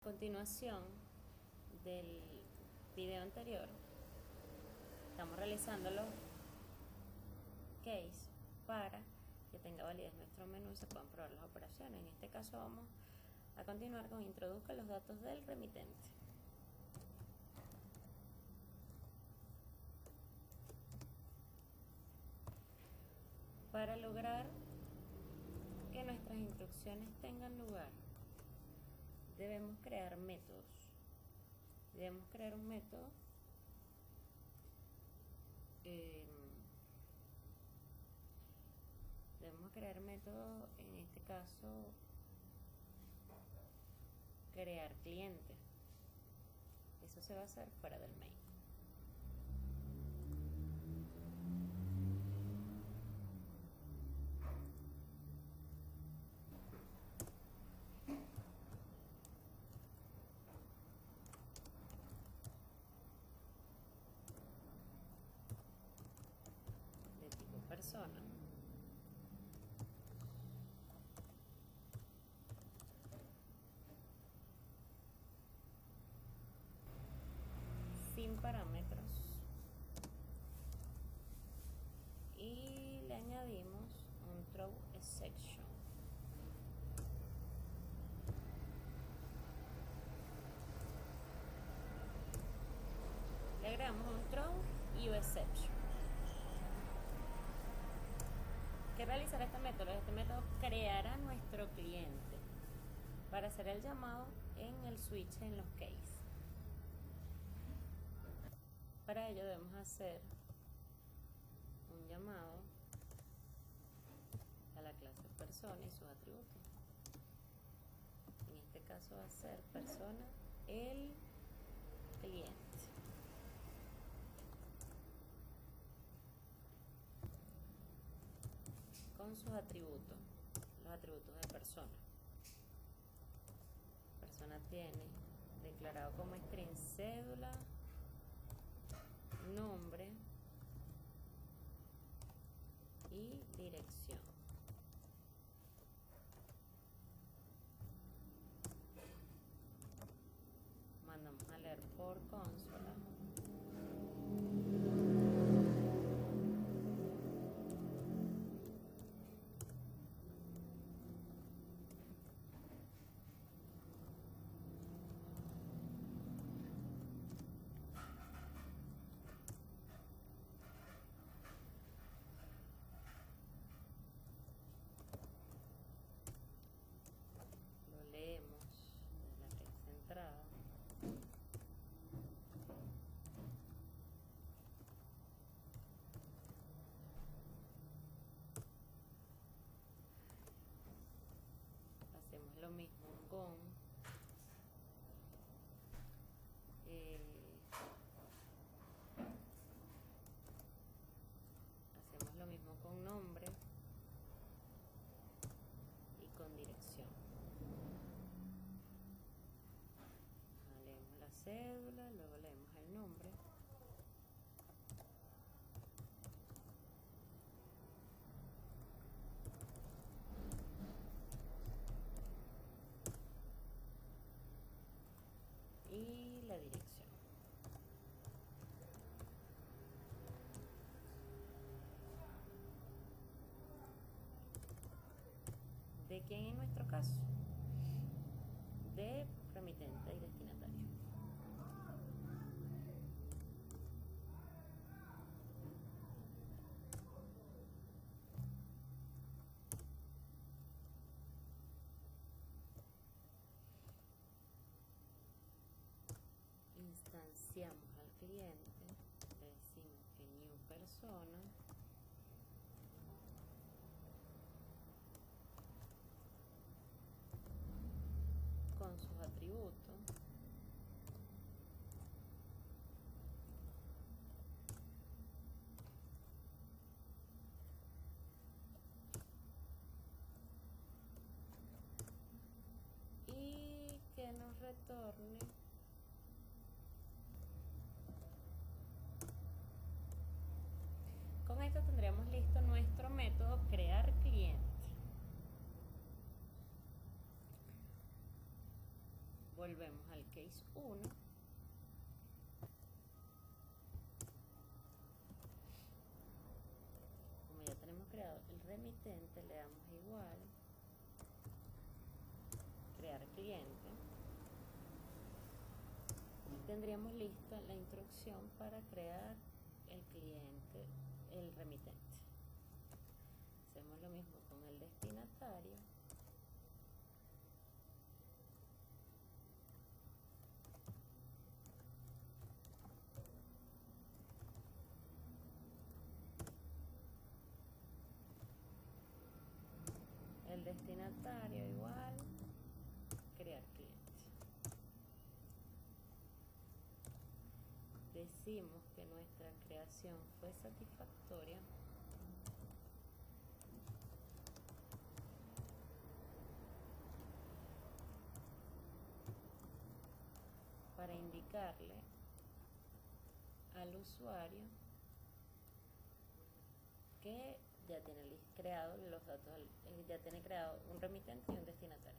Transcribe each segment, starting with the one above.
Continuación del video anterior, estamos realizando los case para que tenga validez nuestro menú y se puedan probar las operaciones. En este caso vamos a continuar con introduzca los datos del remitente. Para lograr que nuestras instrucciones tengan lugar, debemos crear métodos. Debemos crear un método en este caso, crear cliente. Eso se va a hacer fuera del main. De tipo persona. Sin parámetros. Y le añadimos un throw exception. Le agregamos un throw y un exception. ¿Qué realizará este método? Este método creará nuestro cliente para hacer el llamado en el switch en los case. Para ello debemos hacer un llamado a la clase persona y sus atributos. En este caso va a ser persona el cliente. Con sus atributos, los atributos de persona. Persona tiene declarado como string cédula, nombre y dirección. Mandamos a leer por consola. Lo leemos de la fecha de entrada. Hacemos lo mismo con nombre y con dirección. Leemos la cédula, luego leemos el nombre. Y la dirección. ¿De quién en nuestro caso? De remitente y destinatario. Instanciamos al cliente, le decimos que new persona, con sus atributos, y que nos retorne Con esto tendremos listo nuestro método crear cliente. volvemos al case 1. Como ya tenemos creado el remitente, le damos igual, crear cliente. Y tendríamos lista la instrucción para crear el cliente, el remitente. Hacemos lo mismo con el destinatario. El destinatario igual, crear cliente. Decimos que nuestra creación fue satisfactoria. Para indicarle al usuario que ya tiene creado los datos, ya tiene creado un remitente y un destinatario.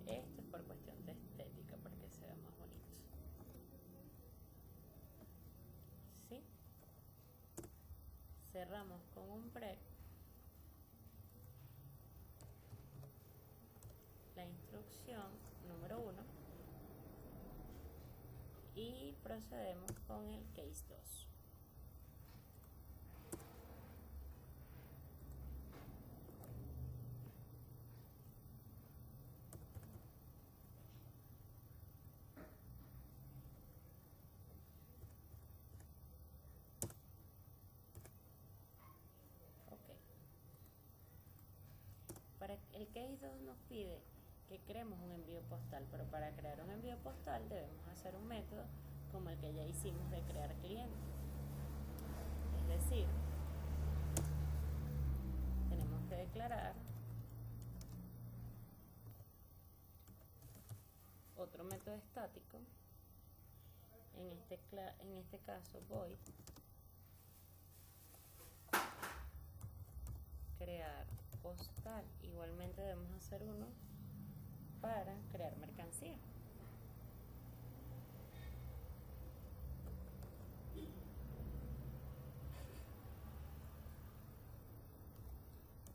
Esto es por cuestión de estética, para que se vea más bonito. ¿Sí? Cerramos con un break la instrucción número 1 y procedemos con el case 2. Para el case 2 nos pide que creemos un envío postal, pero para crear un envío postal debemos hacer un método como el que ya hicimos de crear cliente. Es decir, tenemos que declarar otro método estático, en este caso void crear postal. Igualmente debemos hacer uno para crear mercancía.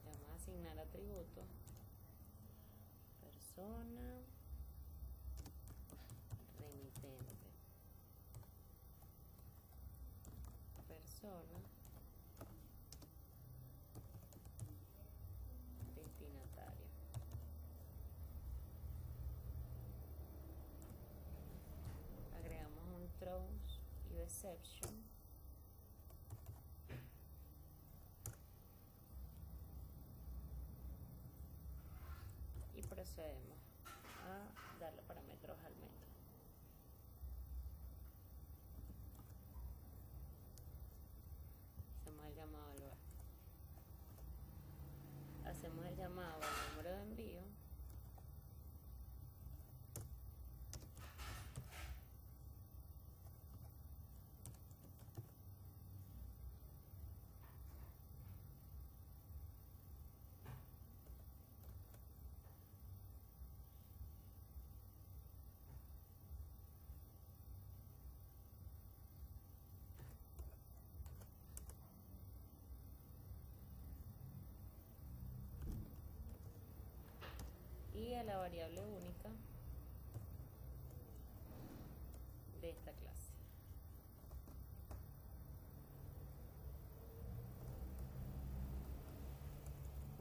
Vamos a asignar atributos persona, remitente, persona, destinatario. Agregamos un throws y exception. Y procedemos a darle parámetros al método. Hacemos el llamado al lugar. Hacemos el llamado al número de envío. Y a la variable única de esta clase.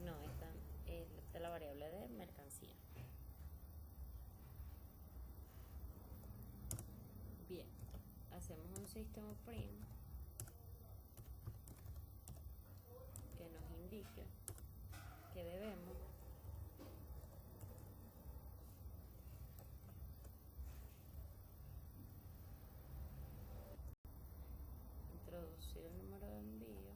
No, esta es la variable de mercancía. Bien, hacemos un system.print que nos indique que debemos introducir el número de envío,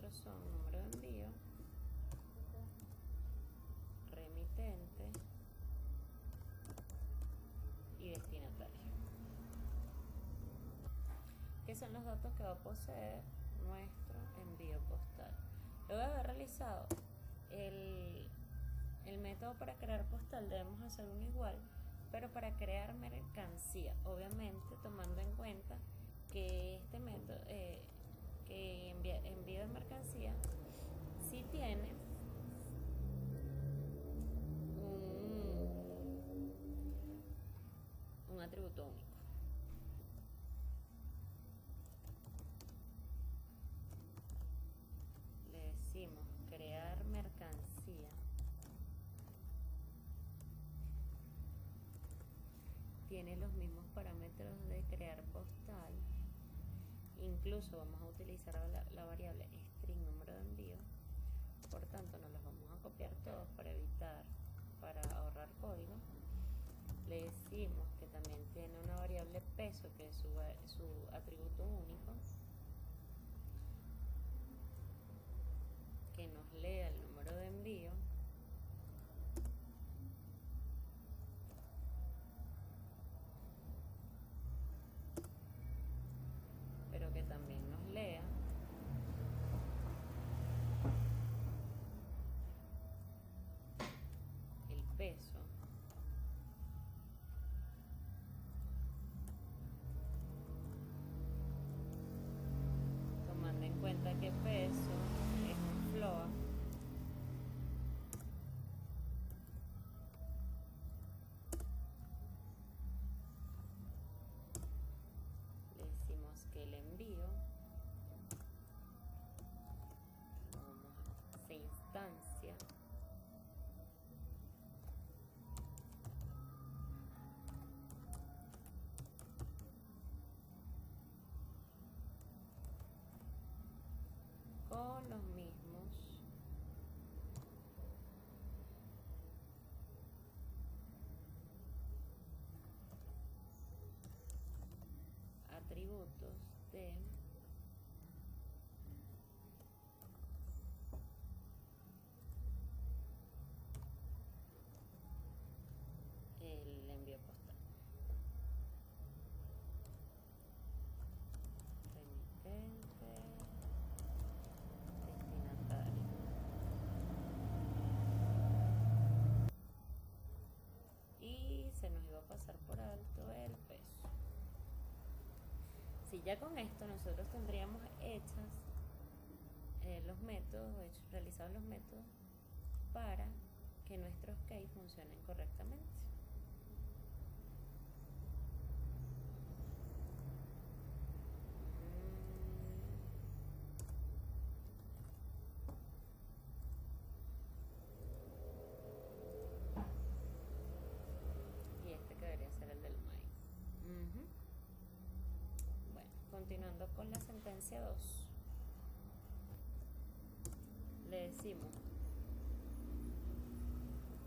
parámetros son número de envío, remitente y destinatario, que son los datos que va a poseer nuestro envío postal. Luego de haber realizado el método para crear postal, debemos hacer uno igual, pero para crear mercancía, obviamente tomando en cuenta que este método que envío de mercancía sí tiene un atributo único. Le decimos crear mercancía. Tiene los mismos parámetros de crear postal. Incluso vamos a utilizar la variable string número de envío. Por tanto, nos los vamos a copiar todos para ahorrar código. Le decimos que también tiene una variable peso, que es su atributo único, que nos lea el número de envío. Pero que también nos lea el peso, tomando en cuenta que peso es un float. Le decimos que el envío se instancia con los mismos atributos de el envío postal. Remitente, destinatario. Y se nos iba a pasar por alto el peso. Si ya con esto nosotros tendríamos realizados los métodos para que nuestros case funcionen correctamente. Y este que debería ser el del main. Bueno, continuando con la sentencia 2. Le decimos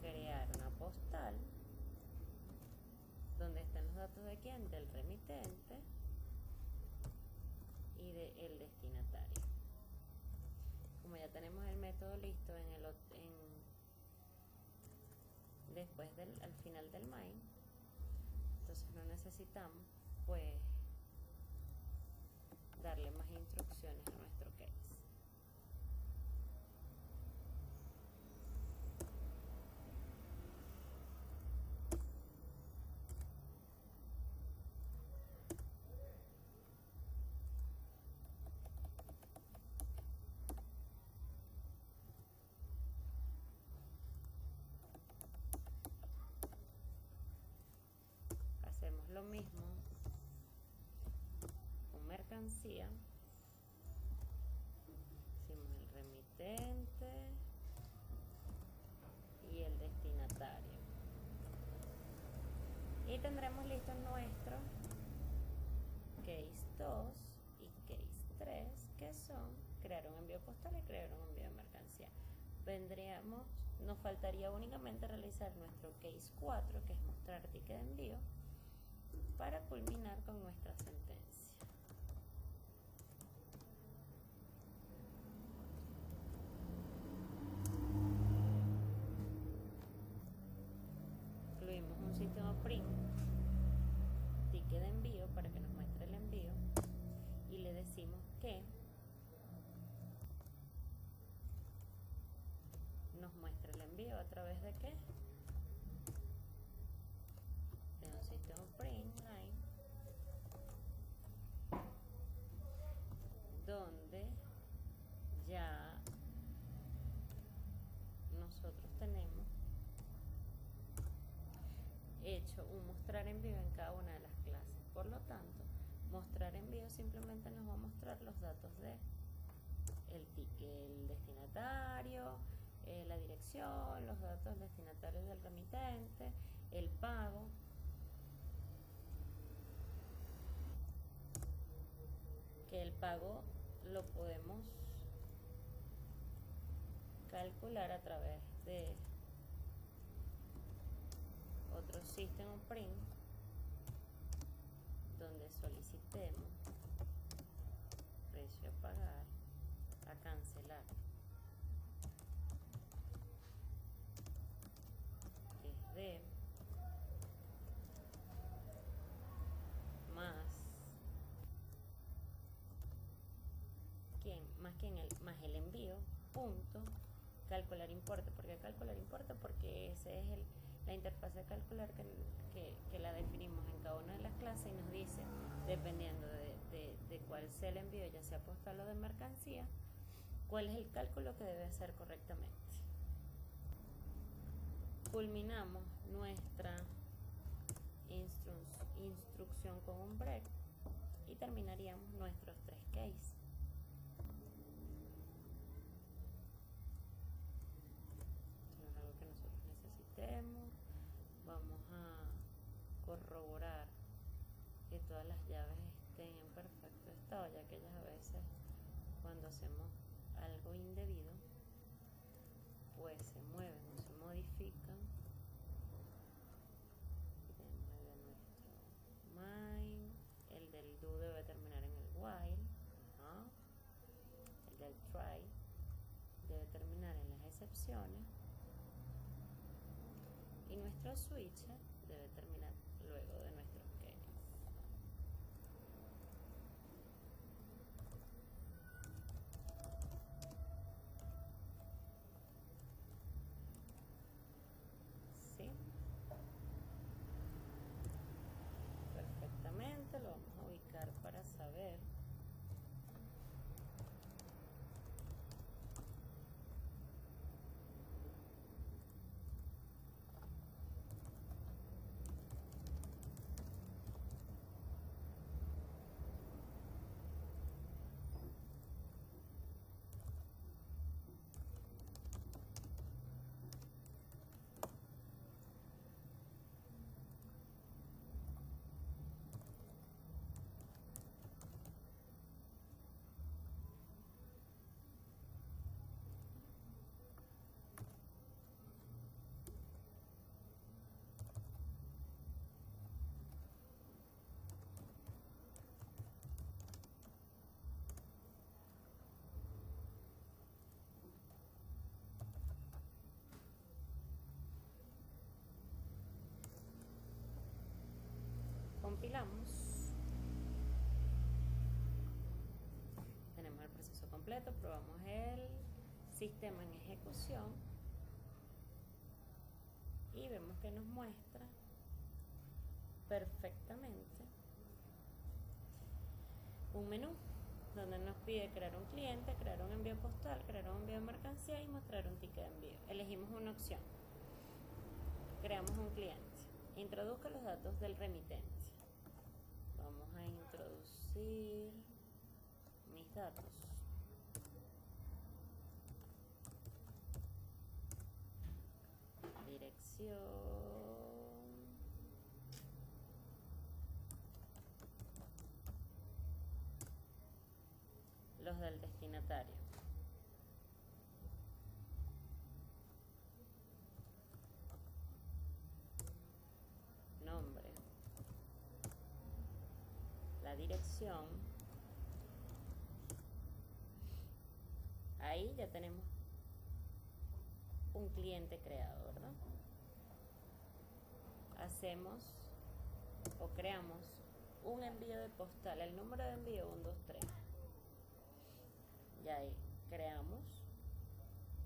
crear una postal donde estén los datos de quién, del remitente y del destinatario. Como ya tenemos el método listo después al final del main, entonces no necesitamos pues darle más instrucciones a nuestro case. Hacemos lo mismo con mercancía. Hicimos el remitente y el destinatario. Y tendremos listo nuestro case 2 y case 3, que son crear un envío postal y crear un envío de mercancía. Nos faltaría únicamente realizar nuestro case 4, que es mostrar ticket de envío, para culminar con nuestra sentencia. nuevo print, ticket de envío para que nos muestre el envío y le decimos que nos muestre el envío a través de qué, de un system print line, donde ya nosotros tenemos hecho un mostrar envío en cada una de las clases. Por lo tanto, mostrar envío simplemente nos va a mostrar los datos de el ticket, el destinatario, la dirección, los datos destinatarios del remitente, el pago. Que el pago lo podemos calcular a través de otro system print donde solicitemos precio a pagar, a cancelar, es de más el envío punto calcular importe. ¿Por qué calcular importe? Porque ese es la interfaz de calcular que la definimos en cada una de las clases y nos dice, dependiendo de cuál sea el envío, ya sea postal o de mercancía, cuál es el cálculo que debe hacer correctamente. Culminamos nuestra instrucción con un break y terminaríamos nuestros 3 cases. Vamos a corroborar que todas las llaves estén en perfecto estado, ya que ellas a veces cuando hacemos algo indebido pues se mueven o se modifican. Nuestro main, el del do debe terminar en el while, el del try debe terminar en las excepciones y nuestro switch debe terminar luego de nuestros cases. ¿Sí? Perfectamente, lo vamos a ubicar para saber. Compilamos, tenemos el proceso completo, probamos el sistema en ejecución y vemos que nos muestra perfectamente un menú donde nos pide crear un cliente, crear un envío postal, crear un envío de mercancía y mostrar un ticket de envío. Elegimos una opción, creamos un cliente, introduzca los datos del remitente. Vamos a introducir mis datos. Dirección. Los del destinatario. Nombre. La dirección. Ahí ya tenemos un cliente creado, ¿verdad? hacemos o creamos un envío de postal, el número de envío 123. Ya ahí creamos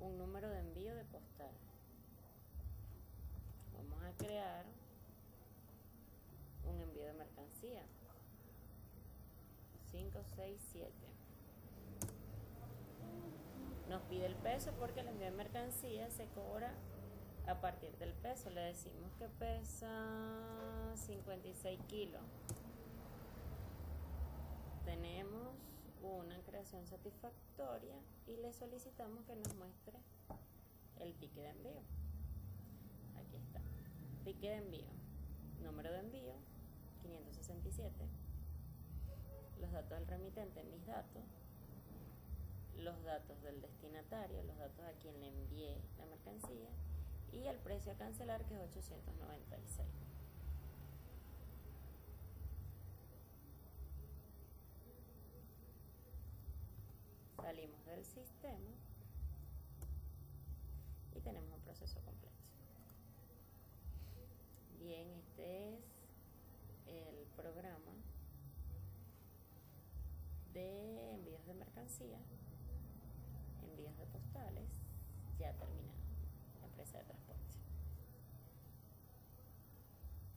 un número de envío de postal. Vamos a crear un envío de mercancía 567. Nos pide el peso porque el envío de mercancía se cobra a partir del peso. Le decimos que pesa 56 kilos. Tenemos una creación satisfactoria y le solicitamos que nos muestre el ticket de envío. Aquí está, ticket de envío, número de envío 567, los datos del remitente, mis datos, los datos del destinatario, los datos a quien le envié la mercancía y el precio a cancelar, que es 896. Salimos del sistema y tenemos un proceso completo. Bien, este es el programa de envíos de mercancía, envíos de postales, ya terminado. La empresa de transporte.